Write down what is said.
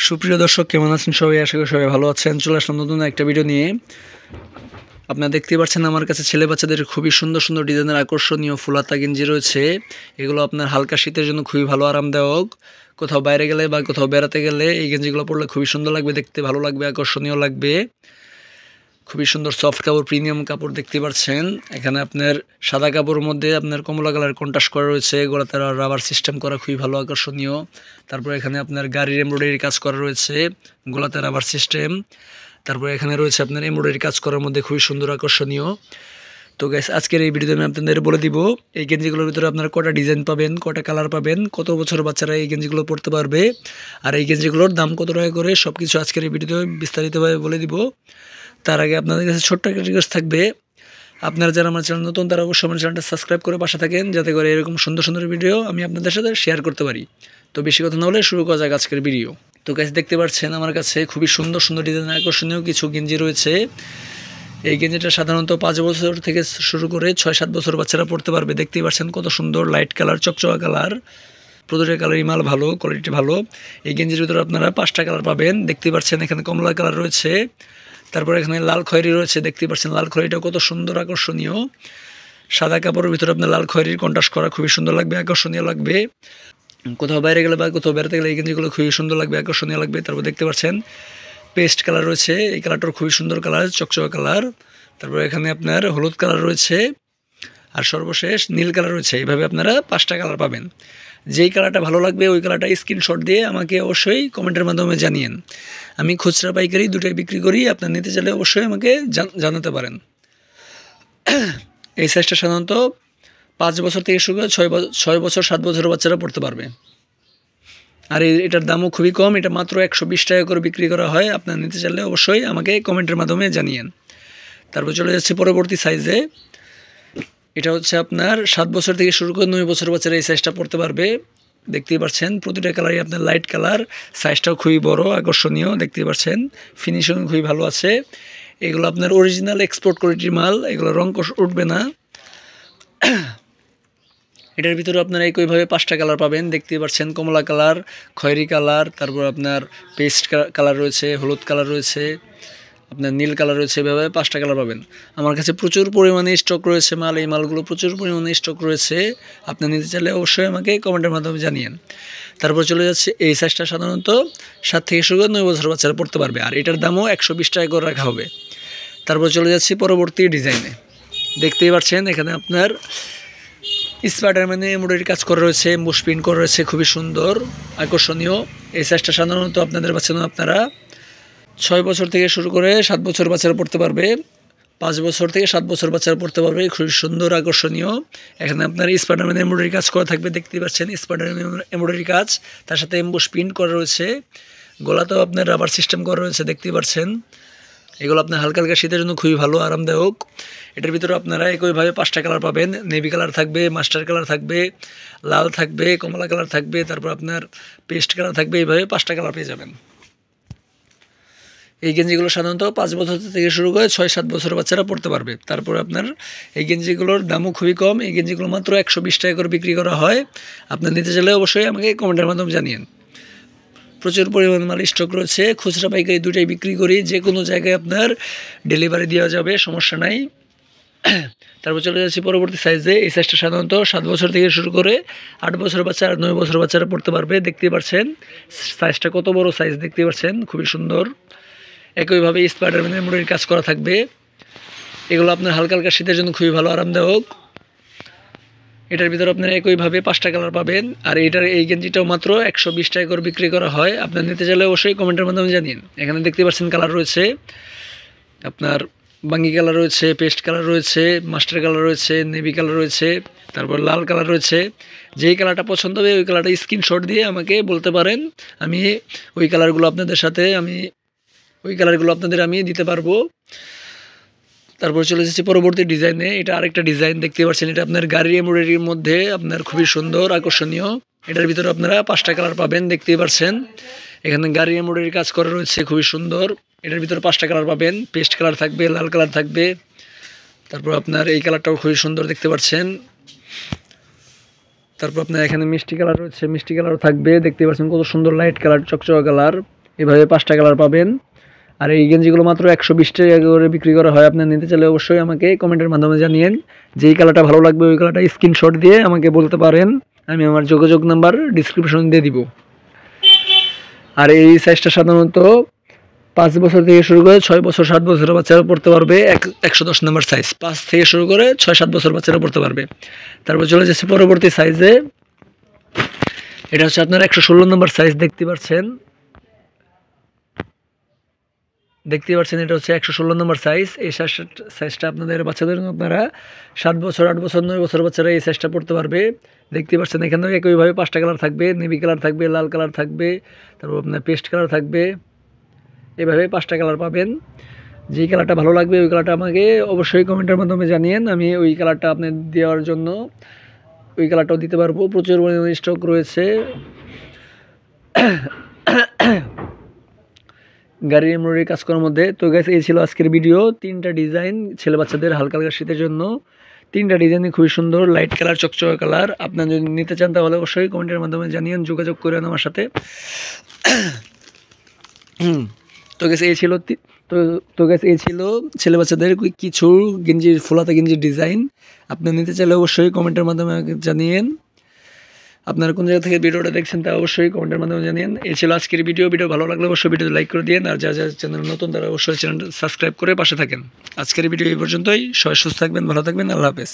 সুপ্রিয় দর্শক, কেমন আছেন সবাই? আশা করি সবাই ভালো আছেন। চলে আসলাম নতুন একটা ভিডিও নিয়ে। আপনারা দেখতেই পাচ্ছেন আমার কাছে ছেলে বাচ্চাদের খুবই সুন্দর সুন্দর ডিজাইনের আকর্ষণীয় ফুলাতা গেঞ্জি রয়েছে। এগুলো আপনার হালকা শীতের জন্য খুবই ভালো আরামদায়ক। কোথাও বাইরে গেলে বা কোথাও বেড়াতে গেলে এই গেঞ্জিগুলো পরলে খুবই সুন্দর লাগবে, দেখতে ভালো লাগবে, আকর্ষণীয় লাগবে। খুবই সুন্দর সফট কাপড়, প্রিমিয়াম কাপড় দেখতে পাচ্ছেন। এখানে আপনার সাদা কাপড়ের মধ্যে আপনার কমলা কালার কন্ট্রাস্ট করা রয়েছে, গলাতে রাবার সিস্টেম করা, খুবই ভালো আকর্ষণীয়। তারপর এখানে আপনার গাড়ির এমব্রয়ডারি কাজ করা রয়েছে, গলাতে রাবার সিস্টেম। তারপর এখানে রয়েছে আপনার এমব্রয়ডারি কাজ করার মধ্যে খুবই সুন্দর আকর্ষণীয়। তো গাইস, আজকের এই ভিডিওতে আমি আপনাদের বলে দিব এই গেঞ্জিগুলোর ভিতরে আপনারা কটা ডিজাইন পাবেন, কটা কালার পাবেন, কত বছর বাচ্চারা এই গেঞ্জিগুলো পরতে পারবে, আর এই গেঞ্জিগুলোর দাম কত টাকা করে, সব কিছু আজকের এই ভিডিওতে বিস্তারিতভাবে বলে দিব। তার আগে আপনাদের কাছে ছোট্ট একটা রিকোয়েস্ট থাকবে, আপনারা যারা আমার চ্যানেল নতুন তারা অবশ্যই আমার চ্যানেলটা সাবস্ক্রাইব করে পাশে থাকেন, যাতে করে এরকম সুন্দর সুন্দর ভিডিও আমি আপনাদের সাথে শেয়ার করতে পারি। তো বেশি কথা না বলে শুরু করা যাক আজকের ভিডিও। তো গাইস, দেখতে পাচ্ছেন আমার কাছে খুবই সুন্দর সুন্দর ডিজাইন আকর্ষণীয় কিছু গেঞ্জি রয়েছে। এই গেঞ্জিটা সাধারণত 5 বছর থেকে শুরু করে 6-7 বছর বাচ্চারা পরতে পারবে। দেখতেই পাচ্ছেন কত সুন্দর লাইট কালার, চকচকা কালার, প্রতিটা কালারই মাল ভালো, কোয়ালিটি ভালো। এই গেঞ্জির ভিতরে আপনারা 5টা কালার পাবেন। দেখতেই পাচ্ছেন এখানে কমলা কালার রয়েছে, তারপর এখানে লাল খয়েরি রয়েছে। দেখতে পাচ্ছেন লাল খয়েরিটা কত সুন্দর আকর্ষণীয়। সাদা কাপড়ের ভিতরে আপনার লাল খয়েরির কন্ট্রাস্ট করা, খুবই সুন্দর লাগবে, আকর্ষণীয় লাগবে। কোথাও বাইরে গেলে বা কোথাও বেড়াতে গেলে এই গেঞ্জিগুলো খুবই সুন্দর লাগবে, আকর্ষণীয় লাগবে। তারপর দেখতে পাচ্ছেন পেস্ট কালার রয়েছে, এই কালারটার খুবই সুন্দর কালার, চকচকা কালার। তারপর এখানে আপনার হলুদ কালার রয়েছে, আর সর্বশেষ নীল কালার রয়েছে। এইভাবে আপনারা 5টা কালার পাবেন। যেই কালারটা ভালো লাগবে ওই কালারটা স্ক্রিনশট দিয়ে আমাকে অবশ্যই কমেন্টের মাধ্যমে জানিয়েন। আমি খুচরা পাইকারি দুটাই বিক্রি করি, আপনার নিতে চাইলে অবশ্যই আমাকে জানাতে পারেন। এই সাইজটা সাধারণত 5 বছর থেকে শুরু করে 6 বছর 7 বছরের বাচ্চারা পড়তে পারবে। আর এটার দামও খুবই কম, এটা মাত্র 120 টাকা করে বিক্রি করা হয়। আপনার নিতে চাইলে অবশ্যই আমাকে কমেন্টের মাধ্যমে জানিয়েন। তারপর চলে যাচ্ছে পরবর্তী সাইজে। এটা হচ্ছে আপনার 7 বছর থেকে শুরু করে 9 বছর বাচ্চারা এই সাইজটা পড়তে পারবে। দেখতেই পাচ্ছেন প্রতিটা কালারই আপনার লাইট কালার, সাইজটাও খুবই বড়, আকর্ষণীয়। দেখতেই পাচ্ছেন ফিনিশিং খুবই ভালো আছে। এগুলো আপনার অরিজিনাল এক্সপোর্ট কোয়ালিটির মাল, এগুলো রং উঠবে না। এটার ভিতরে আপনারা একইভাবে 5টা কালার পাবেন। দেখতেই পাচ্ছেন কমলা কালার, খয়েরি কালার, তারপর আপনার পেস্ট কালার রয়েছে, হলুদ কালার রয়েছে, আপনার নীল কালার রয়েছে। এভাবে 5টা কালার পাবেন। আমার কাছে প্রচুর পরিমাণে স্টক রয়েছে মাল, এই মালগুলো প্রচুর পরিমাণে স্টক রয়েছে। আপনার নিতে চাইলে অবশ্যই আমাকে কমেন্টের মাধ্যমে জানিয়েন। তারপর চলে যাচ্ছে এই সাইজটা সাধারণত 7 থেকে শুরু করে 9 বছর বাচ্চারা পড়তে পারবে, আর এটার দামও 120 টাকা করে রাখা হবে। তারপর চলে যাচ্ছি পরবর্তী ডিজাইনে। দেখতেই পাচ্ছেন এখানে আপনার স্পাইডারম্যানে এমব্রয়ডারি কাজ করা রয়েছে, এমবোস প্রিন্ট করা রয়েছে, খুবই সুন্দর আকর্ষণীয়। এই সাইজটা সাধারণত আপনাদের বাচ্চারা আপনারা 6 বছর থেকে শুরু করে 7 বছর বাচ্চারা পড়তে পারবে, 5 বছর থেকে 7 বছর বাচ্চারা পড়তে পারবে, খুবই সুন্দর আকর্ষণীয়। এখানে আপনার স্পাইডারম্যান এমব্রয়ডারি কাজ করা থাকবে। দেখতেই পাচ্ছেন স্পাইডারম্যান এমব্রয়ডারি কাজ, তার সাথে এমবোস প্রিন্ট করা রয়েছে, গলাতেও আপনার রাবার সিস্টেম করা রয়েছে। দেখতেই পাচ্ছেন এগুলো আপনার হালকা হালকা শীতের জন্য খুবই ভালো, আরামদায়ক। এটার ভিতরে আপনারা একইভাবে 5টা কালার পাবেন। নেভি কালার থাকবে, মাস্টার কালার থাকবে, লাল থাকবে, কমলা কালার থাকবে, তারপর আপনার পেস্ট কালার থাকবে। এইভাবে 5টা কালার পেয়ে যাবেন। এই গেঞ্জিগুলো সাধারণত 5 বছর থেকে শুরু করে 6-7 বছরের বাচ্চারা পড়তে পারবে। তারপর আপনার এই গেঞ্জিগুলোর দামও খুবই কম, এই গেঞ্জিগুলো মাত্র 120 টাকা করে বিক্রি করা হয়। আপনার নিতে চাইলে অবশ্যই আমাকে কমেন্টের মাধ্যমে জানিয়েন। প্রচুর পরিমাণ মাল স্টক রয়েছে, খুচরা পাইকারি দুটাই বিক্রি করি, যে কোনো জায়গায় আপনার ডেলিভারি দেওয়া যাবে, সমস্যা নাই। তারপর চলে যাচ্ছি পরবর্তী সাইজে। এই সাইজটা সাধারণত 7 বছর থেকে শুরু করে 8 বছর বাচ্চা আর 9 বছর বাচ্চারা পড়তে পারবে। দেখতেই পাচ্ছেন সাইজটা কত বড় সাইজ, দেখতেই পাচ্ছেন খুবই সুন্দর। একইভাবে স্পাইডারম্যান এমব্রয়ডারি কাজ করা থাকবে। এগুলো আপনার হালকা হালকা শীতের জন্য খুবই ভালো, আরামদায়ক। এটার ভিতরে আপনারা একইভাবে 5টা কালার পাবেন, আর এই গেঞ্জিটাও মাত্র 120 টাকা করে বিক্রি করা হয়। আপনার নিতে চাইলে অবশ্যই কমেন্টের মাধ্যমে জানিয়ে। এখানে দেখতে পাচ্ছেন কালার রয়েছে, আপনার বাঙ্গি কালার রয়েছে, পেস্ট কালার রয়েছে, মাস্টার কালার রয়েছে, নেভি কালার রয়েছে, তারপর লাল কালার রয়েছে। যেই কালারটা পছন্দ হবে ওই কালারটা স্ক্রিনশট দিয়ে আমাকে বলতে পারেন, আমি ওই কালারগুলো আপনাদের আমি দিতে পারবো। তারপর চলে যাচ্ছি পরবর্তী ডিজাইনে। এটা আরেকটা ডিজাইন দেখতে পাচ্ছেন, এটা আপনার গাড়ির এমব্রয়ডারির মধ্যে আপনার খুবই সুন্দর, আকর্ষণীয়। এটার ভিতরে আপনারা 5টা কালার পাবেন। দেখতেই পাচ্ছেন এখানে গাড়ির এমব্রয়ডারি কাজ করা রয়েছে, খুবই সুন্দর। এটার ভিতরে 5টা কালার পাবেন, পেস্ট কালার থাকবে, লাল কালার থাকবে, তারপর আপনার এই কালারটাও খুবই সুন্দর দেখতে পাচ্ছেন। তারপর আপনার এখানে মিষ্টি কালার রয়েছে, মিষ্টি কালারও থাকবে। দেখতে পাচ্ছেন কত সুন্দর লাইট কালার, চকচকা কালার। এভাবে 5টা কালার পাবেন। আর এই গেঞ্জিগুলো মাত্র 120 টাকা করে বিক্রি করা হয়। আপনার নিতে চাইলে অবশ্যই আমাকে কমেন্টের মাধ্যমে জানিয়েন। যেই কালারটা ভালো লাগবে ওই কালারটা স্ক্রিনশট দিয়ে আমাকে বলতে পারেন, আমি আমার যোগাযোগ নাম্বার ডিসক্রিপশনে দিয়ে দিব। আর এই সাইজটা সাধারণত 5 বছর থেকে শুরু করে 6 বছর 7 বছরের বাচ্চারা পড়তে পারবে। 110 নম্বর সাইজ 5 থেকে শুরু করে 6-7 বছর বাচ্চারা পড়তে পারবে। তারপর চলে যাচ্ছে পরবর্তী সাইজে, এটা হচ্ছে আপনার 116 নম্বর সাইজ। দেখতে পাচ্ছেন এটা হচ্ছে 116 নম্বর সাইজ। এই সাইজটা আপনাদের বাচ্চাদের আপনারা 7 বছর 8 বছর 9 বছর বাচ্চারা এই সাইজটা পড়তে পারবে। দেখতে পাচ্ছেন এখানেও একইভাবে 5টা কালার থাকবে, নেভি কালার থাকবে, লাল কালার থাকবে, তারপর আপনার পেস্ট কালার থাকবে। এভাবে 5টা কালার পাবেন। যেই কালারটা ভালো লাগবে ওই কালারটা আমাকে অবশ্যই কমেন্টের মাধ্যমে জানিয়েন, আমি ওই কালারটা আপনার দেওয়ার জন্য ওই কালারটাও দিতে পারবো। প্রচুর পরিমাণে স্টক রয়েছে। গাড়ির এমব্রয়ডারি কাজ করার মধ্যে। তো গাইস এই ছিল আজকের ভিডিও। 3টা ডিজাইন ছেলে বাচ্চাদের হালকা হালকা শীতের জন্য। 3টা ডিজাইনই খুবই সুন্দর, লাইট কালার, চকচকে কালার। আপনার যদি নিতে চান তাহলে অবশ্যই কমেন্টের মাধ্যমে জানিয়েন, যোগাযোগ করেন আমার সাথে। তো গাইস এই ছিল ছেলে বাচ্চাদের কিছু গেঞ্জির, ফুলাতা গেঞ্জির ডিজাইন। আপনি নিতে চাইলে অবশ্যই কমেন্টের মাধ্যমে জানিয়েন। আপনারা কোন জায়গা থেকে ভিডিওটা দেখছেন তা অবশ্যই কমেন্টের মাধ্যমে জানিয়েন। এই ছিল আজকের ভিডিও ভালো লাগলে অবশ্যই ভিডিও লাইক করে দিন। আর যারা চ্যানেল নতুন তারা অবশ্যই চ্যানেলটা সাবস্ক্রাইব করে পাশে থাকেন। আজকের ভিডিও এই পর্যন্তই। সবাই সুস্থ থাকবেন, ভালো থাকবেন। আল্লাহ হাফেজ।